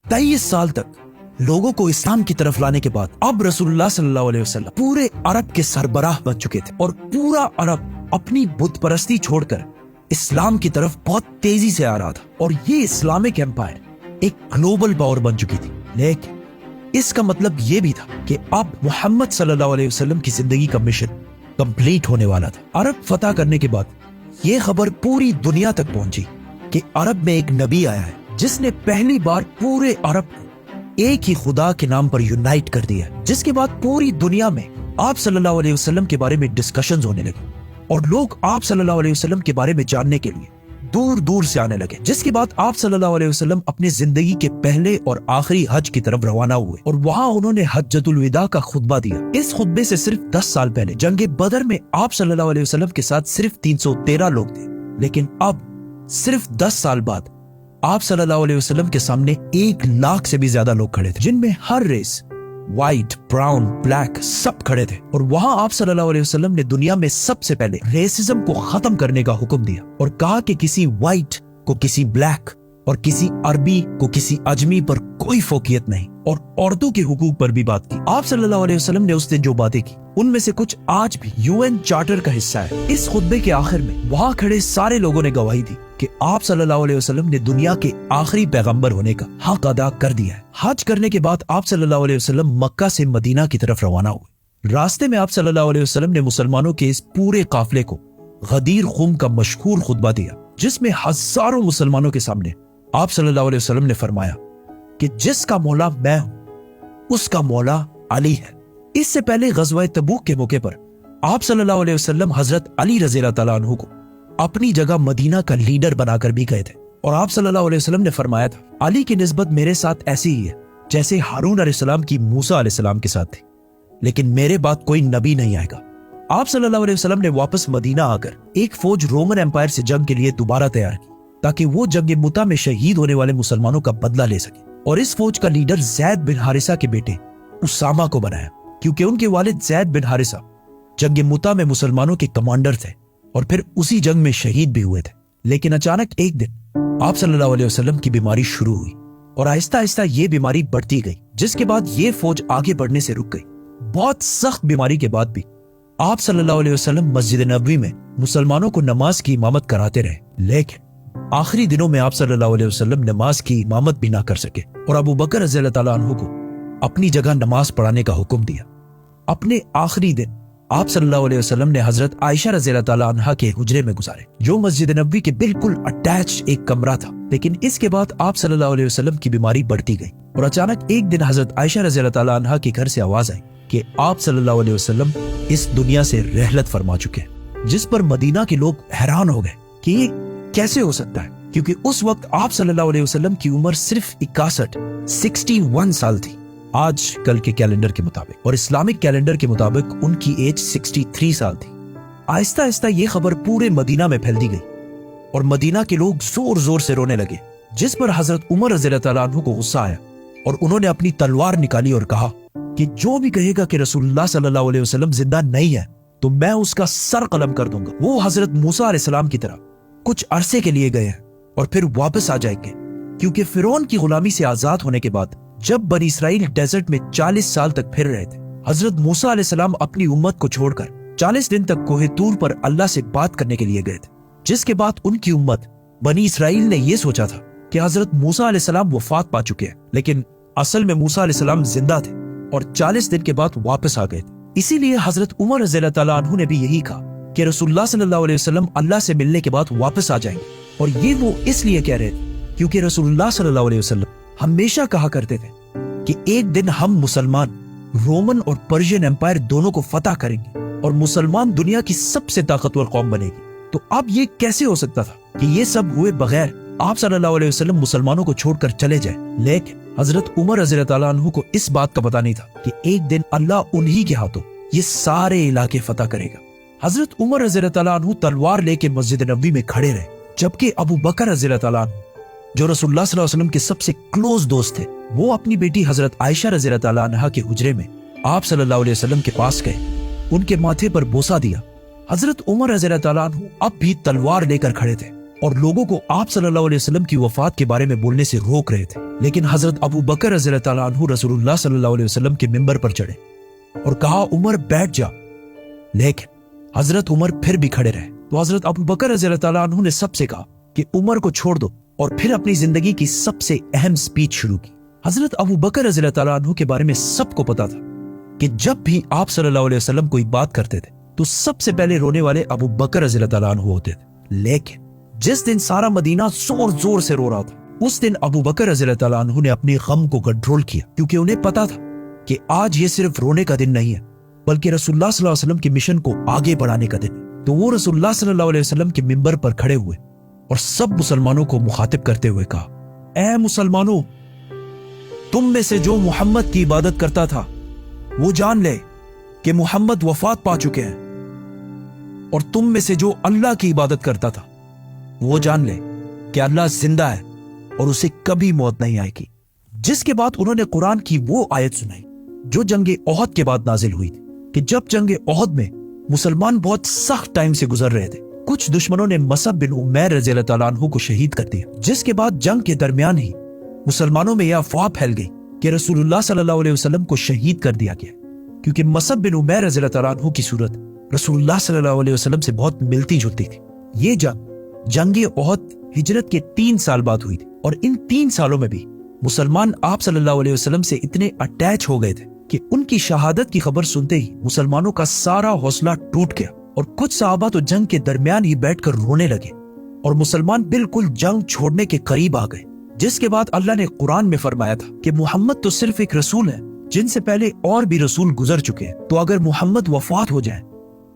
23 साल तक लोगों को इस्लाम की तरफ लाने के बाद अब रसूलुल्लाह सल्लल्लाहु अलैहि वसल्लम पूरे अरब के सरबराह बन चुके थे और पूरा अरब अपनी बुत परस्ती छोड़कर इस्लाम की तरफ बहुत तेजी से आ रहा था और ये इस्लामिक एम्पायर एक ग्लोबल पावर बन चुकी थी। लेकिन इसका मतलब ये भी था कि अब मोहम्मद सल्लल्लाहु अलैहि वसल्लम की जिंदगी का मिशन कंप्लीट होने वाला था। अरब फतह करने के बाद ये खबर पूरी दुनिया तक पहुंची कि अरब में एक नबी आया है जिसने पहली बार पूरे अरब को एक ही खुदा के नाम पर यूनाइट कर दिया, जिसके बाद पूरी दुनिया में आप सल्लल्लाहु अलैहि वसल्लम के बारे में डिस्कशंस होने लगे और लोग आप सल्लल्लाहु अलैहि वसल्लम के बारे में जानने के लिए दूर दूर से आने लगे। जिसके बाद आप सल्लल्लाहु अलैहि वसल्लम अपनी जिंदगी के पहले और आखिरी हज की तरफ रवाना हुए और वहां उन्होंने हज्जतुल विदा का खुतबा दिया। इस खुतबे से सिर्फ 10 साल पहले जंगे बदर में आप सल्लल्लाहु अलैहि वसल्लम के साथ सिर्फ 313 लोग थे, लेकिन अब सिर्फ 10 साल बाद आप सल्लल्लाहु अलैहि वसल्लम के सामने 1 लाख से भी ज्यादा लोग खड़े थे, जिनमें हर रेस, व्हाइट, ब्राउन, ब्लैक सब खड़े थे। और वहां आप सल्लल्लाहु अलैहि वसल्लम ने दुनिया में सबसे पहले रेसिज्म को खत्म करने का हुक्म दिया और कहा कि किसी व्हाइट को किसी ब्लैक और किसी अरबी को किसी अजमी पर कोई फोकियत नहीं, और औरतों के हुकूक पर भी बात की। आप सल्लल्लाहु अलैहि वसल्लम ने उस दिन जो बातें की उनमें से कुछ आज भी यूएन चार्टर का हिस्सा है। इस खुतबे के आखिर में वहां खड़े सारे लोगों ने गवाही दी कि आप सल्लल्लाहु अलैहि वसल्लम ने दुनिया के आखिरी पैगंबर होने का हक अदा कर दिया है। हज करने के बाद आप सल्लल्लाहु अलैहि वसल्लम मक्का से मदीना की तरफ रवाना हुए। रास्ते में आप सल्लल्लाहु अलैहि वसल्लम ने मुसलमानों के इस पूरे काफिले को गदीर खुम का मशहूर खुतबा दिया, जिसमें हजारों मुसलमानों के सामने आप सल्लल्लाहु अलैहि वसल्लम ने फरमाया कि जिसका मौला मैं हूं उसका मौला अली है। इससे पहले गज़वा तबूक के मौके पर आप सल्लल्लाहु अलैहि वसल्लम हजरत अली रज़ियल्लाहु ताला अन्हु को अपनी जगह मदीना का लीडर बनाकर भी गए थे और आप सल्लल्लाहु अलैहि वसल्लम ने फरमाया था, अली की निस्बत मेरे साथ ऐसी ही है जैसे हारून अलैहिस्सलाम की मूसा अलैहिस्सलाम के साथ थी, लेकिन मेरे बाद कोई नबी नहीं आएगा। आप सल्लल्लाहु अलैहि वसल्लम ने वापस मदीना आकर एक फौज रोमन एम्पायर से जंग के लिए दोबारा तैयार की ताकि वो जंग मुता में शहीद होने वाले मुसलमानों का बदला ले सके, और इस फौज का लीडर ज़ैद बिन हारिसा के बेटे उसामा को बनाया, क्योंकि उनके वालिद ज़ैद बिन हारिसा जंग मुता में मुसलमानों के कमांडर थे और फिर उसी जंग में शहीद भी हुए थे। लेकिन अचानक एक दिन आप सल्लल्लाहु अलैहि वसल्लम की बीमारी शुरू हुई और आहिस्ता आहिस्ता ये बीमारी बढ़ती गई, जिसके बाद ये फौज आगे बढ़ने से रुक गई। बहुत सख्त बीमारी के बाद भी आप सल्लल्लाहु अलैहि वसल्लम मस्जिद नबवी में मुसलमानों को नमाज की इमामत कराते रहे, लेकिन आखिरी दिनों में आप सल्लल्लाहु अलैहि वसल्लम नमाज की इमामत भी ना कर सके और अबू बकर रज़ियल्लाहु ताला अन्हु को अपनी जगह नमाज पढ़ाने का हुक्म दिया। अपने आखिरी दिन आप सल्लल्लाहु अलैहि वसल्लम ने हजरत आयशा रज़ियल्लाहु ताला अन्हा के हुजरे में गुजारे, जो मस्जिद नबवी के बिल्कुल अटैच एक कमरा था। लेकिन इसके बाद आप सल्लल्लाहु अलैहि वसल्लम की बीमारी बढ़ती गई और अचानक एक दिन हजरत आयशा रज़ियल्लाहु ताला अन्हा के घर से आवाज आई कि आप सल्लल्लाहु अलैहि वसल्लम इस दुनिया से रहलत फरमा चुके हैं, जिस पर मदीना के लोग हैरान हो गए कि ये कैसे हो सकता है, क्योंकि उस वक्त आप सल्लल्लाहु अलैहि वसल्लम की उम्र सिर्फ 61 साल थी आज कल के कैलेंडर के मुताबिक, और इस्लामिक कैलेंडर के मुताबिक उनकी एज 63 साल थी। आहिस्ता आहिस्ता ये खबर पूरे मदीना में फैलती गई और मदीना के लोग जोर जोर से रोने लगे, जिस पर हजरत उमर रज़ियल्लाहु ताला अन्हु को गुस्सा आया और उन्होंने अपनी तलवार निकाली और कहा कि जो भी कहेगा कि रसूलुल्लाह सल्लल्लाहु अलैहि वसल्लम जिंदा नहीं है तो मैं उसका सर कलम कर दूंगा। वो हजरत मूसा अलैहिस्सलाम की तरह कुछ अरसे के लिए गए हैं और फिर वापस आ जाएंगे, क्योंकि फिरौन की गुलामी से आजाद होने के बाद जब बनी इसराइल डेजर्ट में 40 साल तक फिर रहे थे, हजरत मूसा अलैहिस्सलाम अपनी उम्मत को छोड़कर 40 दिन तक कोहे तूर पर अल्लाह से बात करने के लिए गए थे, जिसके बाद उनकी उम्मत बनी इसराइल ने यह सोचा था कि हजरत मूसा अलैहिस्सलाम वफात पा चुके हैं, लेकिन असल में मूसा अलैहिस्सलाम जिंदा थे और 40 दिन के बाद वापस आ गए थे। इसीलिए हजरत उमर रज़ियल्लाहु ताला अन्हु ने भी यही कहा कि रसूलुल्लाह सल्लल्लाहु अलैहि वसल्लम अल्लाह से मिलने के बाद वापस आ जाएंगे, और ये वो इसलिए कह रहे थे क्योंकि रसूलुल्लाह सल्लल्लाहु अलैहि वसल्लम हमेशा कहा करते थे कि एक दिन हम मुसलमान रोमन और पर्शियन एम्पायर दोनों को फतह करेंगे और मुसलमान दुनिया की सबसे ताकतवर कौम बनेगी। तो अब ये कैसे हो सकता था कि ये सब हुए बगैर आप सल्लल्लाहु अलैहि वसल्लम मुसलमानों को छोड़कर चले जाए। लेकिन हजरत उमर रज़ियल्लाहु ताला अन्हु को इस बात का पता नहीं था कि एक दिन अल्लाह उन्हीं के हाथों ये सारे इलाके फतह करेगा। हजरत उमर रज़ियल्लाहु ताला अन्हु तलवार लेके मस्जिद नबवी में खड़े रहे, जबकि अबू बकर रज़ियल्लाहु ताला अन्हु जो रसूलुल्लाह सल्लल्लाहु अलैहि वसल्लम के सबसे क्लोज दोस्त थे, वो अपनी बेटी हजरत आयशा रज़ियल्लाहु ताला अन्हा के हुजरे में आप सल्लल्लाहु अलैहि वसल्लम के पास गए, उनके माथे पर बोसा दिया। हजरत उमर रज़ियल्लाहु ताला अन्हु अब भी तलवार लेकर खड़े थे और लोगों को आप सल्लल्लाहु अलैहि वसल्लम की वफात के बारे में बोलने से रोक रहे थे। लेकिन हजरत अबू बकर रज़ियल्लाहु ताला अन्हु रसूलुल्लाह सल्लल्लाहु अलैहि वसल्लम के मिंबर पर चढ़े और कहा, उमर बैठ जा। लेकिन हजरत उमर फिर भी खड़े रहे। तो हजरत अबू बकर रज़ियल्लाहु ताला अन्हु ने सबसे कहा कि उमर को छोड़ दो, और फिर अपनी जिंदगी की सबसे अहम स्पीच शुरू की। हजरत अबू बकर रज़ियल्लाहु ताला अन्हु के बारे में सबको पता था कि जब भी आप सल्लल्लाहु अलैहि वसल्लम कोई बात करते थे तो सबसे पहले रोने वाले अबू बकर रज़ियल्लाहु ताला अन्हु होते थे। लेकिन जिस दिन सारा मदीना जोर जोर से रो रहा था, उस दिन अबू बकर रज़ियल्लाहु ताला अन्हु ने अपने गम को कंट्रोल किया, क्योंकि उन्हें पता था कि आज ये सिर्फ रोने का दिन नहीं है, बल्कि रसूलुल्लाह सल्लल्लाहु अलैहि वसल्लम के मिशन को आगे बढ़ाने का दिन है। तो वो रसूलुल्लाह सल्लल्लाहु अलैहि वसल्लम के मिंबर पर खड़े हुए और सब मुसलमानों को मुखातिब करते हुए कहा, ऐ मुसलमानों, तुम में से जो मोहम्मद की इबादत करता था वो जान ले कि मोहम्मद वफात पा चुके हैं, और तुम में से जो अल्लाह की इबादत करता था वो जान ले कि अल्लाह जिंदा है और उसे कभी मौत नहीं आएगी। जिसके बाद उन्होंने कुरान की वो आयत सुनाई जो जंगे ओहद के बाद नाजिल हुई थी, कि जब जंगे ओहद में मुसलमान बहुत सख्त टाइम से गुजर रहे थे, कुछ दुश्मनों ने मसअब बिन उमैर रज़ियल्लाहु ताला अन्हु को शहीद कर दिया। जिसके बाद जंग के दरमियान ही मुसलमानों में यह अफवाह फैल गई कि रसूलुल्लाह सल्लल्लाहु अलैहि वसल्लम को शहीद कर दिया गया, क्योंकि मसअब बिन उमैर रज़ियल्लाहु ताला अन्हु की सूरत रसूलुल्लाह सल्लल्लाहु अलैहि वसल्लम से बहुत मिलती जुलती थी। ये जंगे ओहद हिजरत के 3 साल बाद हुई थी, और इन 3 सालों में भी मुसलमान आप सल्लल्लाहु अलैहि वसल्लम से इतने अटैच हो गए थे कि उनकी शहादत की खबर सुनते ही मुसलमानों का सारा हौसला टूट गया, और कुछ सहाबा तो जंग के दरमियान ही बैठकर रोने लगे, और मुसलमान बिल्कुल जंग छोड़ने के करीब आ गए। जिसके बाद अल्लाह ने कुरान में फरमाया था कि मोहम्मद तो सिर्फ एक रसूल है, जिनसे पहले और भी रसूल गुजर चुके हैं। तो अगर मोहम्मद वफात हो जाए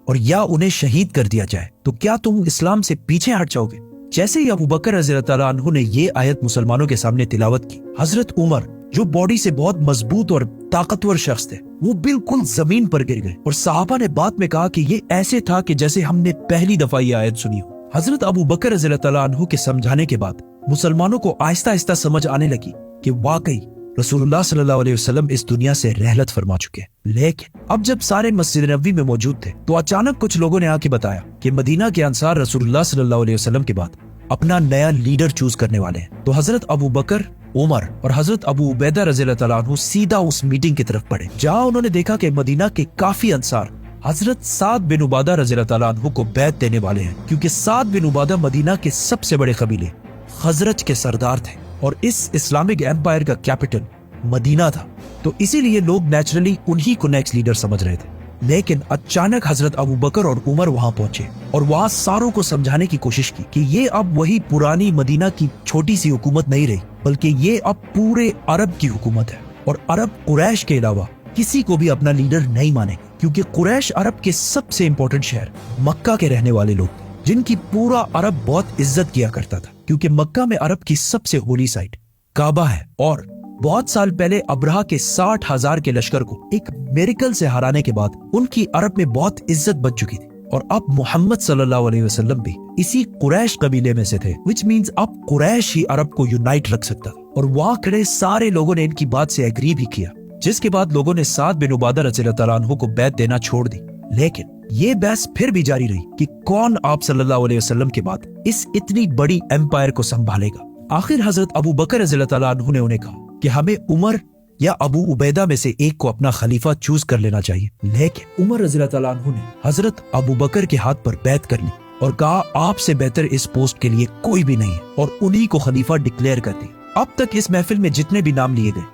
और या उन्हें शहीद कर दिया जाए तो क्या तुम इस्लाम से पीछे हट जाओगे? जैसे ही अबू बकर रज़ियल्लाहु ताला अन्हु ने ये आयत मुसलमानों के सामने तिलावत की, हजरत उमर जो बॉडी से बहुत मजबूत और ताकतवर शख्स थे, वो बिल्कुल जमीन पर गिर गए, और सहाबा ने बाद में कहा कि ये ऐसे था कि जैसे हमने पहली दफा ये आयत सुनी हो। हजरत अबू बकर रज़ियल्लाहु ताला अन्हु के समझाने के बाद मुसलमानों को आहिस्ता आहिस्ता समझ आने लगी कि वाकई रसूलुल्लाह सल्लल्लाहु अलैहि वसल्लम इस दुनिया से रहलत फरमा चुके हैं। लेकिन अब जब सारे मस्जिद नबवी में मौजूद थे तो अचानक कुछ लोगों ने आके बताया कि मदीना के अंसार रसूलुल्लाह सल्लल्लाहु अलैहि वसल्लम के बाद अपना नया लीडर चूज करने वाले हैं। तो हजरत अबू बकर, उमर और हजरत अबू उबैदा रज़ियल्लाहु ताला अन्हु सीधा उस मीटिंग की तरफ बढ़े, जहां उन्होंने देखा कि मदीना के काफी अंसार हजरत साद बिन उबादा रज़ियल्लाहु ताला अन्हु को बैत देने वाले हैं, क्योंकि साद बिन उबादा मदीना के सबसे बड़े कबीले खजरज के सरदार थे, और इस इस्लामिक एम्पायर का कैपिटल मदीना था। तो इसीलिए लोग नेचुरली उन्हीं को नेक्स्ट लीडर समझ रहे थे। लेकिन अचानक हजरत अबू बकर और उमर वहां पहुंचे और वहां सारों को समझाने की कोशिश की कि ये अब वही पुरानी मदीना की छोटी सी हुकूमत नहीं रही, बल्कि ये अब पूरे अरब की हुकूमत है, और अरब कुरैश के अलावा किसी को भी अपना लीडर नहीं माने, क्योंकि कुरैश अरब के सबसे इंपॉर्टेंट शहर मक्का के रहने वाले लोग, जिनकी पूरा अरब बहुत इज्जत किया करता था, क्योंकि मक्का में अरब की सबसे होली साइट काबा है। और बहुत साल पहले अब्रहा के 60,000 के लश्कर को एक मिरेकल से हराने के बाद उनकी अरब में बहुत इज्जत बच चुकी थी, और अब मोहम्मद सल्लल्लाहु अलैहि वसल्लम भी इसी कुरैश कबीले में से थे, विच मींस अब कुरैश ही अरब को यूनाइट रख सकता था। और वहां खड़े सारे लोगों ने इनकी बात से एग्री भी किया, जिसके बाद लोगों ने साद बिन उबादा रज़ियल्लाहु ताला अन्हु को बैत देना छोड़ दी। लेकिन ये बहस फिर भी जारी रही कि कौन आप सल्लल्लाहु अलैहि वसल्लम के बाद इस इतनी बड़ी एम्पायर को संभालेगा। आखिर हजरत अबू बकर रज़ियल्लाहु ताला अन्हु ने उन्हें कहा कि हमें उमर या अबू उबैदा में से एक को अपना खलीफा चूज कर लेना चाहिए। लेकिन उमर रज़ियल्लाहु ताला अन्हु ने हजरत अबू बकर के हाथ पर बैत कर ली और कहा, आपसे बेहतर इस पोस्ट के लिए कोई भी नहीं है, और उन्हीं को खलीफा डिक्लेयर कर दी। अब तक इस महफिल में जितने भी नाम लिए गए,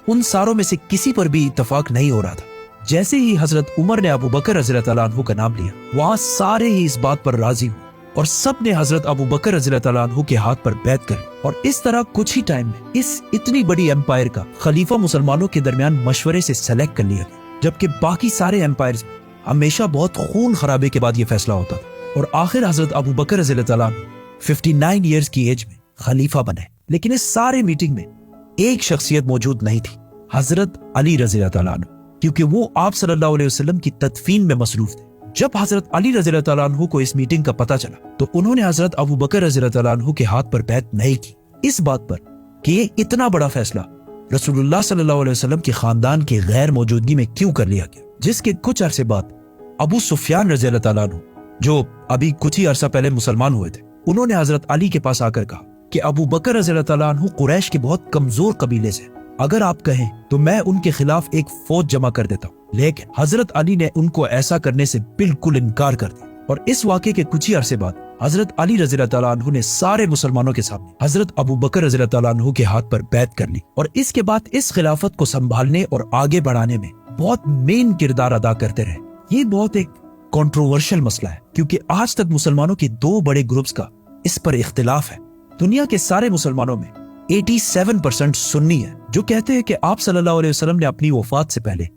उन सारों में से किसी पर भी इत्तेफाक नहीं हो रहा था। जैसे ही हजरत उमर ने अबू बकर रज़ियल्लाहु ताला अन्हु का नाम लिया, वहां सारे ही इस बात पर राजी हुए और सब ने हजरत अबू बकर रज़ियल्लाहु ताला अन्हु के हाथ पर बैत करी। और इस तरह कुछ ही टाइम में इस इतनी बड़ी एम्पायर का खलीफा मुसलमानों के दरमियान मशवरे से सेलेक्ट कर लिया गया, जबकि बाकी सारे एम्पायर्स में हमेशा बहुत खून खराबे के बाद यह फैसला होता था। और आखिर हजरत अबू बकर रज़ियल्लाहु ताला अन्हु 59 ईयर्स की एज में खलीफा बने। लेकिन इस सारे मीटिंग में एक शख्सियत मौजूद नहीं थी, हजरत अली रज़ियल्लाहु ताला अन्हु, क्योंकि वो आप सल्लल्लाहु अलैहि वसल्लम की तदफीन में मसरूफ थे। जब हजरत अली रज़ियल्लाहु ताला अन्हु को इस मीटिंग का पता चला तो उन्होंने हजरत अबू बकर रज़ियल्लाहु ताला अन्हु के हाथ पर बैत नहीं की, इस बात पर कि ये इतना बड़ा फैसला रसूलुल्लाह सल्लल्लाहु अलैहि वसल्लम के खानदान के गैर मौजूदगी में क्यों कर लिया गया। जिसके कुछ अरसे बाद अबू सुफियान रज़ियल्लाहु ताला अन्हु, जो अभी कुछ ही अरसा पहले मुसलमान हुए थे, उन्होंने हजरत अली के पास आकर कहा कि अबू बकर रज़ी अल्लाह तआला अन्हु कुरैश के बहुत कमजोर कबीले से, अगर आप कहें तो मैं उनके खिलाफ एक फौज जमा कर देता हूँ। लेकिन हजरत अली ने उनको ऐसा करने से बिल्कुल इनकार कर दिया। और इस वाक़े के कुछ ही अरसे बाद हजरत अली रज़ी अल्लाह तआला अन्हु ने सारे मुसलमानों के सामने हजरत अबू बकर रज़ी अल्लाह तआला अन्हु के हाथ पर बैत कर ली। और इसके बाद इस खिलाफत को संभालने और आगे बढ़ाने में बहुत मेन किरदार अदा करते रहे। ये बहुत एक कंट्रोवर्शियल मसला है, क्योंकि आज तक मुसलमानों के दो बड़े ग्रुप्स का इस पर इख्तिलाफ है। दुनिया के सारे मुसलमानों में 87% सुन्नी है, जो कहते हैं कि आप सल्लल्लाहु अलैहि वसल्लम ने अपनी वफात से पहले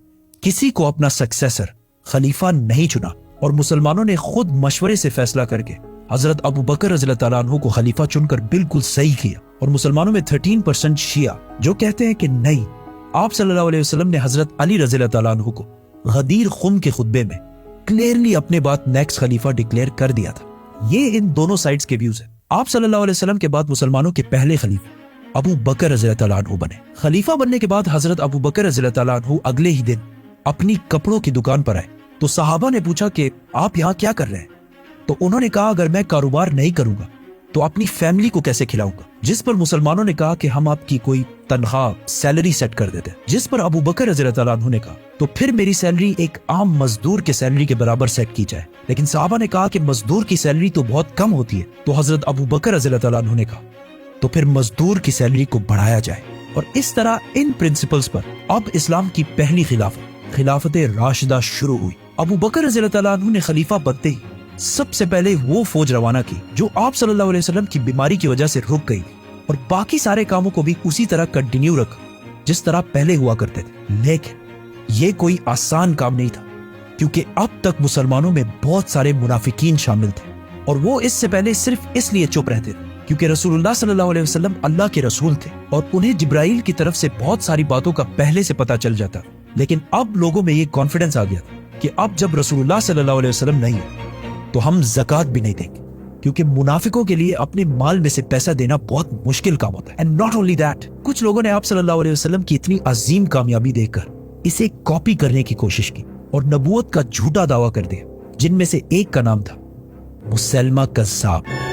किसी को अपना सक्सेसर खलीफा नहीं चुना, और मुसलमानों ने खुद मशवरे से फैसला करके हजरत अबू बकर रज़ी अल्लाह तआला अन्हु को खलीफा चुनकर बिल्कुल सही किया। और मुसलमानों में 13% शिया जो कहते हैं कि नहीं, आप सल्लल्लाहु अलैहि वसल्लम ने हजरत अली रज़ी अल्लाह तआला अन्हु को गदीर खुम के खुतबे में क्लियरली अपने बात नेक्स्ट खलीफा डिक्लेयर कर दिया था। ये इन दोनों साइड्स के व्यूज है। आप सल्लल्लाहु अलैहि वसल्लम के बाद मुसलमानों के पहले खलीफा अबू बकर रज़ी अल्लाह तआला अन्हु बने। खलीफा बनने के बाद हजरत अबू बकर रज़ी अल्लाह तआला अन्हु अगले ही दिन अपनी कपड़ों की दुकान पर आए, तो सहाबा ने पूछा कि आप यहाँ क्या कर रहे हैं? तो उन्होंने कहा, अगर मैं कारोबार नहीं करूंगा तो अपनी फैमिली को कैसे खिलाऊंगा? जिस पर मुसलमानों ने कहा कि हम आपकी कोई तनख्वाह सैलरी सेट कर देते हैं। जिस पर अबू बकर रज़ी अल्लाह तआला अन्हु ने कहा, तो फिर मेरी सैलरी एक आम मजदूर के सैलरी के बराबर सेट की जाए। लेकिन सहाबा ने कहा कि मजदूर की सैलरी तो बहुत कम होती है। तो हजरत अबू बकर रज़ी अल्लाह तआला अन्हु ने कहा, तो फिर मजदूर की सैलरी को बढ़ाया जाए। और इस तरह इन प्रिंसिपल्स पर अब इस्लाम की पहली खिलाफत राशिदा शुरू हुई। अबू बकर रज़ी अल्लाह तआला अन्हु ने खलीफा बनते ही सबसे पहले वो फौज रवाना की जो आप सल्लल्लाहु अलैहि वसल्लम की बीमारी की वजह से रुक गई, और बाकी सारे कामों को भी उसी तरह कंटिन्यू रखा जिस तरह पहले हुआ करते थे। लेकिन ये कोई आसान काम नहीं था, क्योंकि अब तक मुसलमानों में बहुत सारे मुनाफिकीन शामिल थे, और वो इससे पहले सिर्फ इसलिए चुप रहते थे क्योंकि रसूलुल्लाह सल्लल्लाहु अलैहि वसल्लम अल्लाह के रसूल थे और उन्हें जिब्राइल की तरफ से बहुत सारी बातों का पहले से पता चल जाता। लेकिन अब लोगों में ये कॉन्फिडेंस आ गया था कि अब जब रसूलुल्लाह सल्लल्लाहु अलैहि वसल्लम नहीं है तो हम ज़कात भी नहीं देंगे, क्योंकि मुनाफिकों के लिए अपने माल में से पैसा देना बहुत मुश्किल काम होता है। एंड नॉट ओनली दैट, कुछ लोगों ने आप सल्लल्लाहु अलैहि वसल्लम की इतनी अजीम कामयाबी देखकर इसे कॉपी करने की कोशिश की और नबूवत का झूठा दावा कर दिया, जिनमें से एक का नाम था मुसैलमा कज़्ज़ाब।